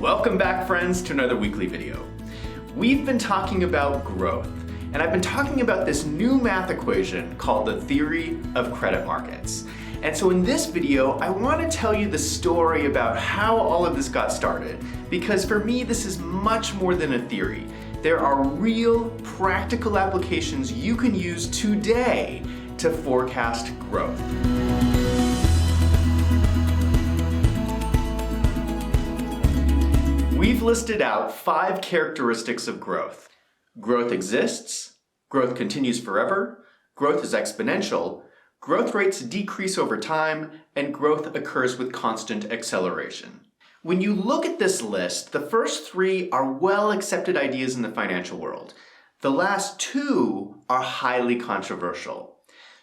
Welcome back, friends, to another weekly video. We've been talking about growth, and I've been talking about this new math equation called the theory of credit markets. And so in this video, I want to tell you the story about how all of this got started, because for me, this is much more than a theory. There are real, practical applications you can use today to forecast growth. We've listed out 5 characteristics of growth. Growth exists, growth continues forever, growth is exponential, growth rates decrease over time, and growth occurs with constant acceleration. When you look at this list, the first 3 are well-accepted ideas in the financial world. The last 2 are highly controversial.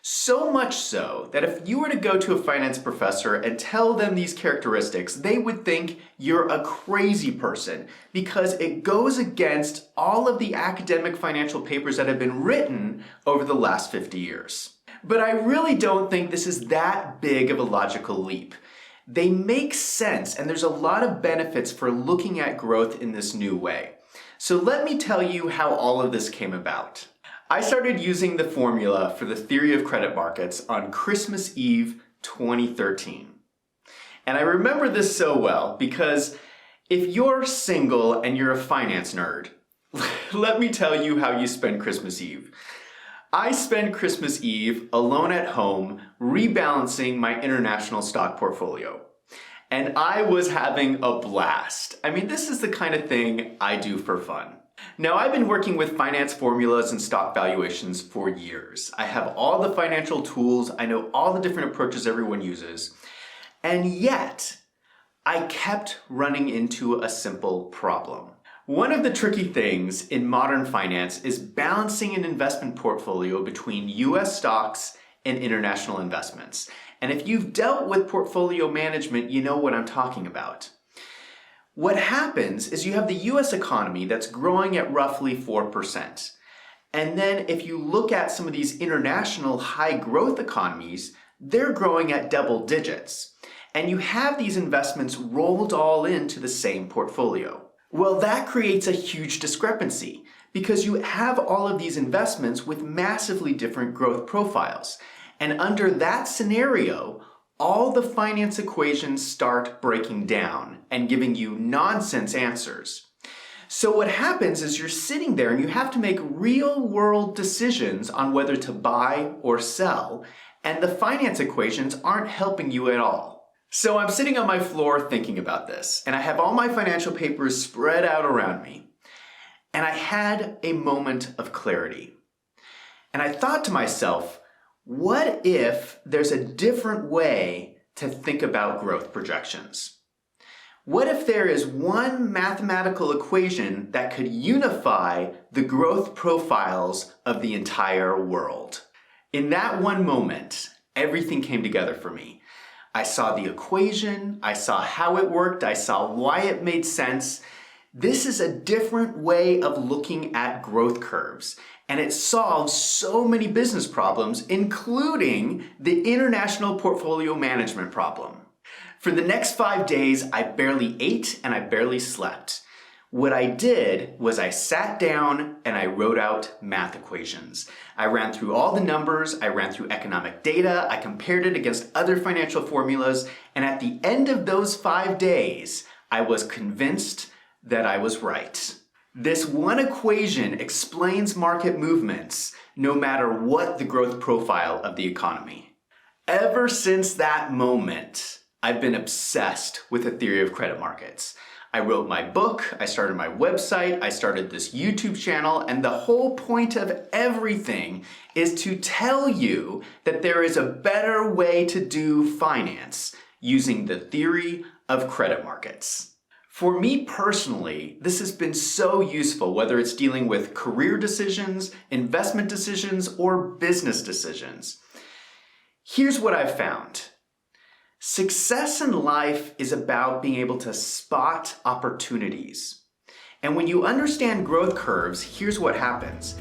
So much so that if you were to go to a finance professor and tell them these characteristics, they would think you're a crazy person because it goes against all of the academic financial papers that have been written over the last 50 years. But I really don't think this is that big of a logical leap. They make sense, and there's a lot of benefits for looking at growth in this new way. So let me tell you how all of this came about. I started using the formula for the theory of credit markets on Christmas Eve 2013. And I remember this so well because if you're single and you're a finance nerd, let me tell you how you spend Christmas Eve. I spend Christmas Eve alone at home rebalancing my international stock portfolio. And I was having a blast. I mean, this is the kind of thing I do for fun. Now, I've been working with finance formulas and stock valuations for years. I have all the financial tools, I know all the different approaches everyone uses, and yet I kept running into a simple problem. One of the tricky things in modern finance is balancing an investment portfolio between US stocks and international investments. And if you've dealt with portfolio management, you know what I'm talking about. What happens is you have the US economy that's growing at roughly 4%. And then if you look at some of these international high growth economies, they're growing at double digits. And you have these investments rolled all into the same portfolio. Well, that creates a huge discrepancy because you have all of these investments with massively different growth profiles. And under that scenario, all the finance equations start breaking down and giving you nonsense answers. So what happens is you're sitting there and you have to make real-world decisions on whether to buy or sell, and the finance equations aren't helping you at all. So I'm sitting on my floor thinking about this, and I have all my financial papers spread out around me, and I had a moment of clarity. And I thought to myself, what if there's a different way to think about growth projections? What if there is one mathematical equation that could unify the growth profiles of the entire world? In that one moment, everything came together for me. I saw the equation, I saw how it worked, I saw why it made sense. This is a different way of looking at growth curves. And it solves so many business problems, including the international portfolio management problem. For the next 5 days, I barely ate and I barely slept. What I did was I sat down and I wrote out math equations. I ran through all the numbers, I ran through economic data, I compared it against other financial formulas, and at the end of those 5 days, I was convinced that I was right. This one equation explains market movements no matter what the growth profile of the economy. Ever since that moment, I've been obsessed with the theory of credit markets. I wrote my book, I started my website, I started this YouTube channel, and the whole point of everything is to tell you that there is a better way to do finance using the theory of credit markets. For me personally, this has been so useful, whether it's dealing with career decisions, investment decisions, or business decisions. Here's what I've found. Success in life is about being able to spot opportunities. And when you understand growth curves, here's what happens.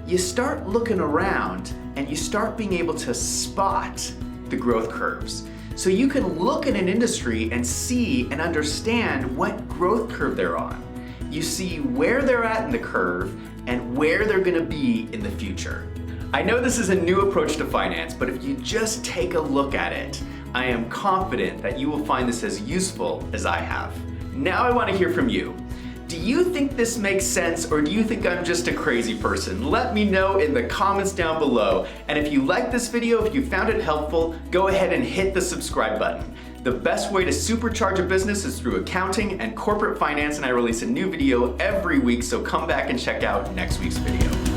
You start looking around and you start being able to spot the growth curves. so you can look at an industry and see and understand what growth curve they're on. You see where they're at in the curve and where they're going to be in the future. I know this is a new approach to finance, but if you just take a look at it, I am confident that you will find this as useful as I have. Now I want to hear from you. Do you think this makes sense, or do you think I'm just a crazy person? Let me know in the comments down below. And if you liked this video, if you found it helpful, go ahead and hit the subscribe button. The best way to supercharge a business is through accounting and corporate finance, and I release a new video every week, so come back and check out next week's video.